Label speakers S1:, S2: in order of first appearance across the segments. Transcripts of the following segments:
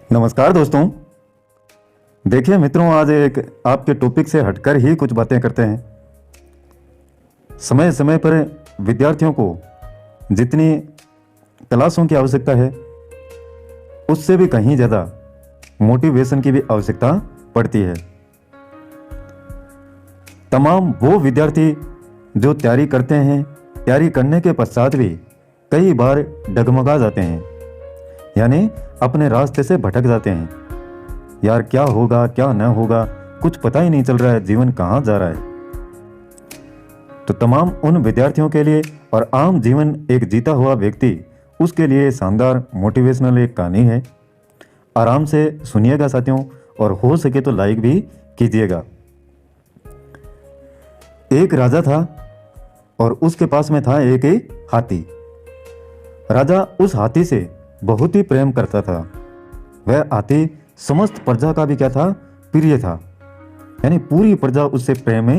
S1: नमस्कार दोस्तों। देखिए मित्रों, आज एक आपके टॉपिक से हटकर ही कुछ बातें करते हैं। समय समय पर विद्यार्थियों को जितनी क्लासों की आवश्यकता है उससे भी कहीं ज़्यादा मोटिवेशन की भी आवश्यकता पड़ती है। तमाम वो विद्यार्थी जो तैयारी करते हैं, तैयारी करने के पश्चात भी कई बार डगमगा जाते हैं, यानी अपने रास्ते से भटक जाते हैं। यार क्या होगा क्या न होगा कुछ पता ही नहीं चल रहा है, जीवन कहाँ जा रहा है। तो तमाम उन विद्यार्थियों के लिए और आम जीवन एक जीता हुआ व्यक्ति, उसके लिए शानदार मोटिवेशनल एक कहानी है। आराम से सुनिएगा साथियों, और हो सके तो लाइक भी कीजिएगा। एक राजा था और उसके पास में था एक हाथी। राजा उस हाथी से बहुत ही प्रेम करता था। वह हाथी समस्त प्रजा का भी क्या था, प्रिय था, यानी पूरी प्रजा उससे प्रेम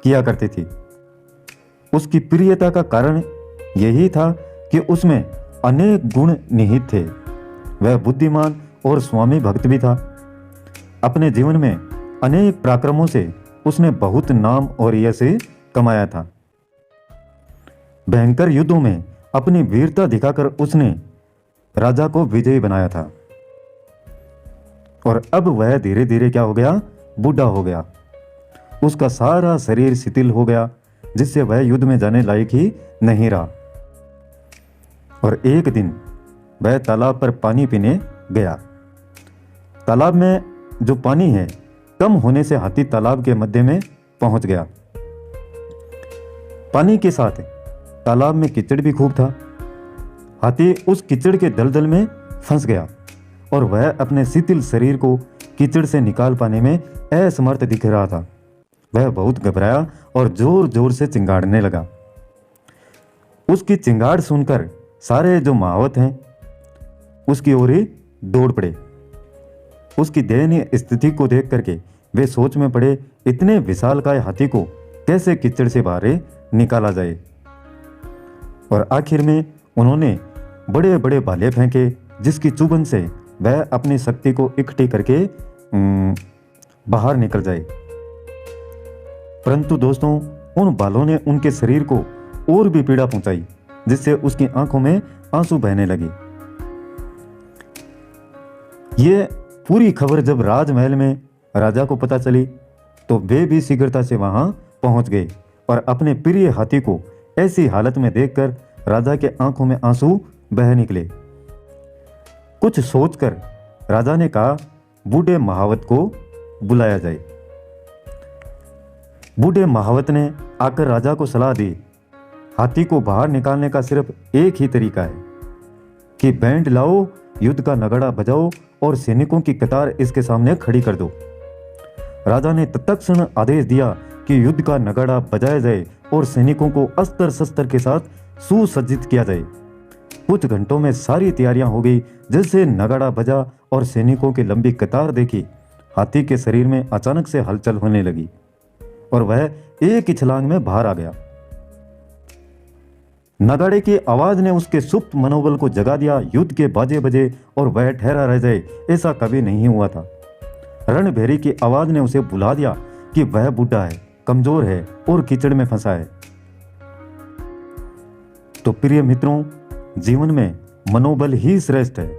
S1: किया करती थी। उसकी प्रियता का कारण यही था कि उसमें अनेक गुण निहित थे। वह बुद्धिमान और स्वामी भक्त भी था। अपने जीवन में अनेक पराक्रमों से उसने बहुत नाम और यश कमाया था। भयंकर युद्धों में अपनी वीरता दिखाकर उसने राजा को विजयी बनाया था। और अब वह धीरे धीरे क्या हो गया, बूढ़ा हो गया। उसका सारा शरीर शिथिल हो गया, जिससे वह युद्ध में जाने लायक ही नहीं रहा। और एक दिन वह तालाब पर पानी पीने गया। तालाब में जो पानी है कम होने से हाथी तालाब के मध्य में पहुंच गया। पानी के साथ तालाब में कीचड़ भी खूब था। हाथी उस कीचड़ के दलदल में फंस गया और वह अपने शिथिल शरीर को कीचड़ से निकाल पाने में असमर्थ दिख रहा था। वह बहुत घबराया और जोर जोर से चिंगाड़ने लगा। उसकी चिंगाड़ सुनकर सारे जो महावत हैं उसकी ओर ही दौड़ पड़े। उसकी दयनीय स्थिति को देख करके वे सोच में पड़े, इतने विशालकाय हाथी को कैसे कीचड़ से बाहर निकाला जाए। और आखिर में उन्होंने बड़े बड़े भाले फेंके, जिसकी चुभन से वह अपनी शक्ति को इकट्ठी करके बाहर निकल जाए। परंतु दोस्तों, उन भालों ने उनके शरीर को और भी पीड़ा पहुंचाई, जिससे उसकी आंखों में आंसू बहने लगे। ये पूरी खबर जब राजमहल में राजा को पता चली तो वे भी शीघ्रता से वहां पहुंच गए और अपने प्रिय हाथी को ऐसी हालत में देखकर राजा के आंखों में आंसू बह निकले। कुछ सोचकर राजा ने कहा, बूढ़े महावत को बुलाया जाए। बूढ़े महावत ने आकर राजा को सलाह दी, हाथी को बाहर निकालने का सिर्फ एक ही तरीका है कि बैंड लाओ, युद्ध का नगाड़ा बजाओ और सैनिकों की कतार इसके सामने खड़ी कर दो। राजा ने तत्क्षण आदेश दिया कि युद्ध का नगाड़ा बजाया जाए और सैनिकों को अस्त्र शस्त्र के साथ सुसज्जित किया जाए। कुछ घंटों में सारी तैयारियां हो गई। जैसे नगाड़ा बजा और सैनिकों की लंबी कतार देखी, हाथी के शरीर में अचानक से हलचल होने लगी और वह एक ही छलांग में बाहर आ गया। नगाड़े की आवाज ने उसके सुप्त मनोबल को जगा दिया। युद्ध के बाजे बजे और वह ठहरा रह जाए, ऐसा कभी नहीं हुआ था। रणभेरी की आवाज ने उसे बुला दिया कि वह बूढ़ा है, कमजोर है और कीचड़ में फंसा है। तो प्रिय मित्रों, जीवन में मनोबल ही श्रेष्ठ है।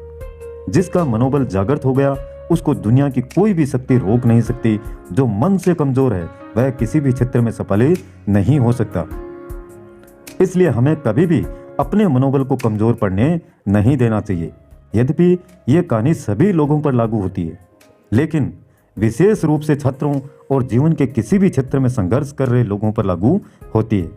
S1: जिसका मनोबल जागृत हो गया उसको दुनिया की कोई भी शक्ति रोक नहीं सकती। जो मन से कमजोर है वह किसी भी क्षेत्र में सफल नहीं हो सकता। इसलिए हमें कभी भी अपने मनोबल को कमजोर पड़ने नहीं देना चाहिए। यद्यपि यह कहानी सभी लोगों पर लागू होती है, लेकिन विशेष रूप से छात्रों और जीवन के किसी भी क्षेत्र में संघर्ष कर रहे लोगों पर लागू होती है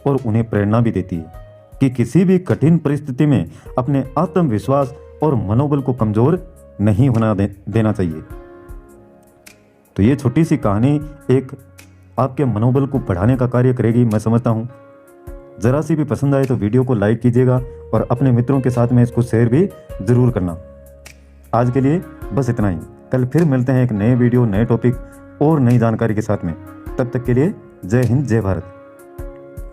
S1: और उन्हें प्रेरणा भी देती है कि किसी भी कठिन परिस्थिति में अपने आत्मविश्वास और मनोबल को कमजोर नहीं होना देना चाहिए। तो ये छोटी सी कहानी एक आपके मनोबल को बढ़ाने का कार्य करेगी, मैं समझता हूँ। जरा सी भी पसंद आए तो वीडियो को लाइक कीजिएगा और अपने मित्रों के साथ में इसको शेयर भी जरूर करना। आज के लिए बस इतना ही। कल फिर मिलते हैं एक नए वीडियो, नए टॉपिक और नई जानकारी के साथ में। तब तक के लिए जय हिंद, जय भारत।